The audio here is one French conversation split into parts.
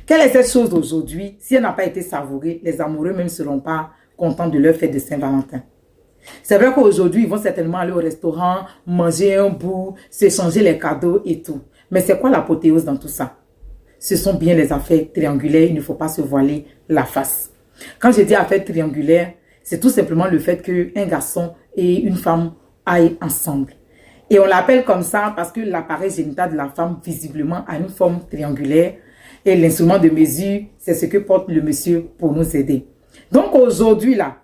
Quelle est cette chose aujourd'hui? Si elle n'a pas été savourée, les amoureux même ne seront pas contents de leur fête de Saint-Valentin. C'est vrai qu'aujourd'hui, ils vont certainement aller au restaurant, manger un bout, s'échanger les cadeaux et tout. Mais c'est quoi l'apothéose dans tout ça? Ce sont bien les affaires triangulaires, il ne faut pas se voiler la face. Quand je dis affaires triangulaires, c'est tout simplement le fait qu'un garçon et une femme aillent ensemble. Et on l'appelle comme ça parce que l'appareil génital de la femme, visiblement, a une forme triangulaire. Et l'instrument de mesure, c'est ce que porte le monsieur pour nous aider. Donc aujourd'hui, là,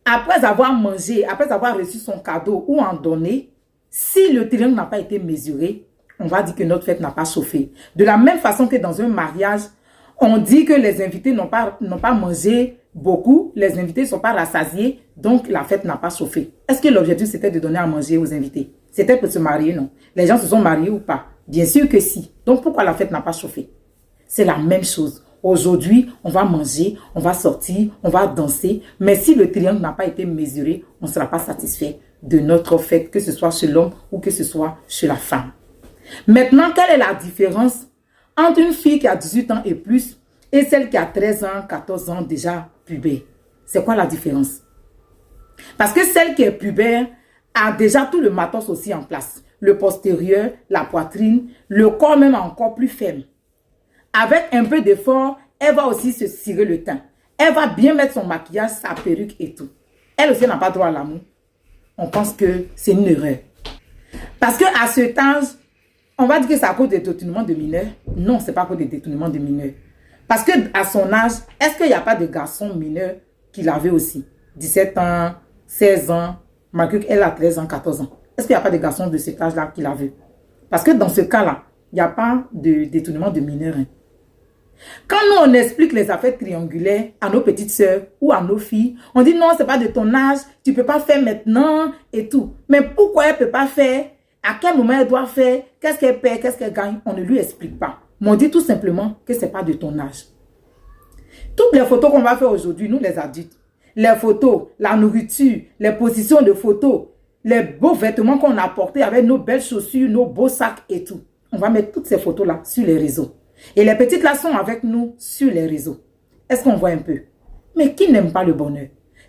après avoir mangé, après avoir reçu son cadeau ou en donné, si le triangle n'a pas été mesuré, on va dire que notre fête n'a pas chauffé. De la même façon que dans un mariage, on dit que les invités n'ont pas mangé beaucoup, les invités ne sont pas rassasiés, donc la fête n'a pas chauffé. Est-ce que l'objectif c'était de donner à manger aux invités? C'était pour se marier, non? Les gens se sont mariés ou pas? Bien sûr que si. Donc pourquoi la fête n'a pas chauffé? C'est la même chose. Aujourd'hui, on va manger, on va sortir, on va danser. Mais si le triangle n'a pas été mesuré, on ne sera pas satisfait de notre fête, que ce soit chez l'homme ou que ce soit chez la femme. Maintenant, quelle est la différence entre une fille qui a 18 ans et plus et celle qui a 13 ans, 14 ans déjà pubère? C'est quoi la différence? Parce que celle qui est pubère a déjà tout le matos aussi en place. Le postérieur, la poitrine, le corps même encore plus ferme. Avec un peu d'effort, elle va aussi se cirer le teint. Elle va bien mettre son maquillage, sa perruque et tout. Elle aussi n'a pas droit à l'amour. On pense que c'est une erreur. Parce qu'à cet âge, on va dire que c'est à cause des détournements de mineurs. Non, ce n'est pas à cause des détournements de mineurs. Parce qu'à son âge, est-ce qu'il n'y a pas de garçons mineurs qui l'avaient aussi? 17 ans, 16 ans, malgré qu'elle a 13 ans, 14 ans. Est-ce qu'il n'y a pas de garçons de cet âge-là qui l'avaient? Parce que dans ce cas-là, il n'y a pas de détournement de mineurs. Quand nous, on explique les affaires triangulaires à nos petites sœurs ou à nos filles, on dit non, ce n'est pas de ton âge, tu ne peux pas faire maintenant et tout. Mais pourquoi elle ne peut pas faire? À quel moment elle doit faire? Qu'est-ce qu'elle perd? Qu'est-ce qu'elle gagne? On ne lui explique pas. Mais on dit tout simplement que ce n'est pas de ton âge. Toutes les photos qu'on va faire aujourd'hui, nous les adultes, les photos, la nourriture, les positions de photos, les beaux vêtements qu'on a portés avec nos belles chaussures, nos beaux sacs et tout. On va mettre toutes ces photos-là sur les réseaux. Et les petites là sont avec nous sur les réseaux. Est-ce qu'on voit un peu? Mais qui n'aime pas le bonheur?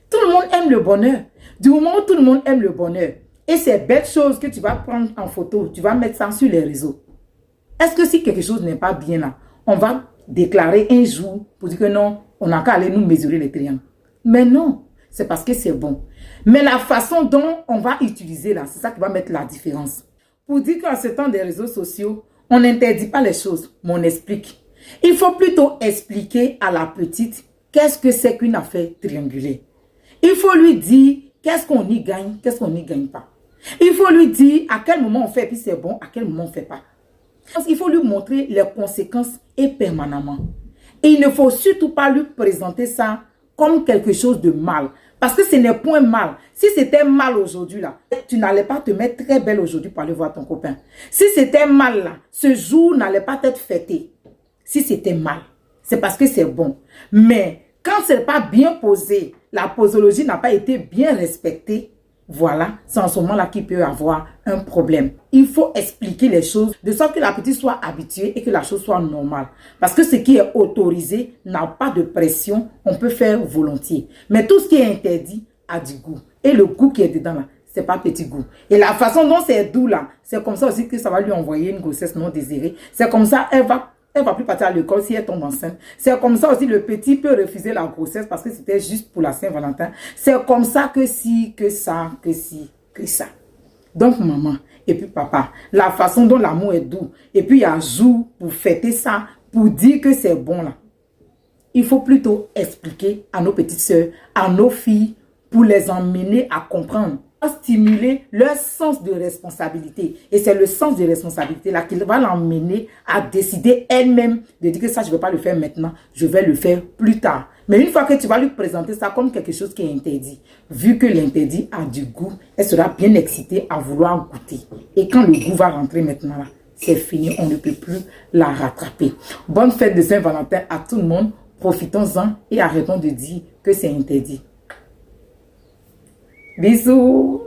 Tout le monde aime le bonheur. Du moment où tout le monde aime le bonheur, et ces belles choses que tu vas prendre en photo, tu vas mettre ça sur les réseaux. Est-ce que si quelque chose n'est pas bien là, on va déclarer un jour pour dire que non, on n'a qu'à aller nous mesurer les triangles? Mais non, c'est parce que c'est bon. Mais la façon dont on va utiliser là, c'est ça qui va mettre la différence. Pour dire qu'en ce temps des réseaux sociaux, on n'interdit pas les choses, mais on explique. Il faut plutôt expliquer à la petite qu'est-ce que c'est qu'une affaire triangulaire. Il faut lui dire qu'est-ce qu'on y gagne, qu'est-ce qu'on n'y gagne pas. Il faut lui dire à quel moment on fait, puis c'est bon, à quel moment on ne fait pas. Il faut lui montrer les conséquences et permanemment. Et il ne faut surtout pas lui présenter ça comme quelque chose de mal. Parce que ce n'est point mal. Si c'était mal aujourd'hui, là, tu n'allais pas te mettre très belle aujourd'hui pour aller voir ton copain. Si c'était mal, là, ce jour n'allait pas être fêté. Si c'était mal, c'est parce que c'est bon. Mais quand ce n'est pas bien posé, la posologie n'a pas été bien respectée, voilà, c'est en ce moment-là qu'il peut y avoir un problème. Il faut expliquer les choses de sorte que la petite soit habituée et que la chose soit normale. Parce que ce qui est autorisé n'a pas de pression, on peut faire volontiers. Mais tout ce qui est interdit a du goût. Et le goût qui est dedans là, c'est pas petit goût. Et la façon dont c'est doux là, c'est comme ça aussi que ça va lui envoyer une grossesse non désirée. C'est comme ça, elle va plus partir à l'école si elle tombe enceinte. C'est comme ça aussi le petit peut refuser la grossesse parce que c'était juste pour la Saint-Valentin. C'est comme ça que si, que ça, que si, que ça. Donc maman et puis papa, la façon dont l'amour est doux et puis il y a jour pour fêter ça, pour dire que c'est bon là. Il faut plutôt expliquer à nos petites sœurs, à nos filles, pour les emmener à comprendre, à stimuler leur sens de responsabilité. Et c'est le sens de responsabilité là qui va l'emmener à décider elle-même de dire que ça, je ne vais pas le faire maintenant, je vais le faire plus tard. Mais une fois que tu vas lui présenter ça comme quelque chose qui est interdit, vu que l'interdit a du goût, elle sera bien excitée à vouloir goûter. Et quand le goût va rentrer maintenant là, c'est fini, on ne peut plus la rattraper. Bonne fête de Saint-Valentin à tout le monde. Profitons-en et arrêtons de dire que c'est interdit. Bisous.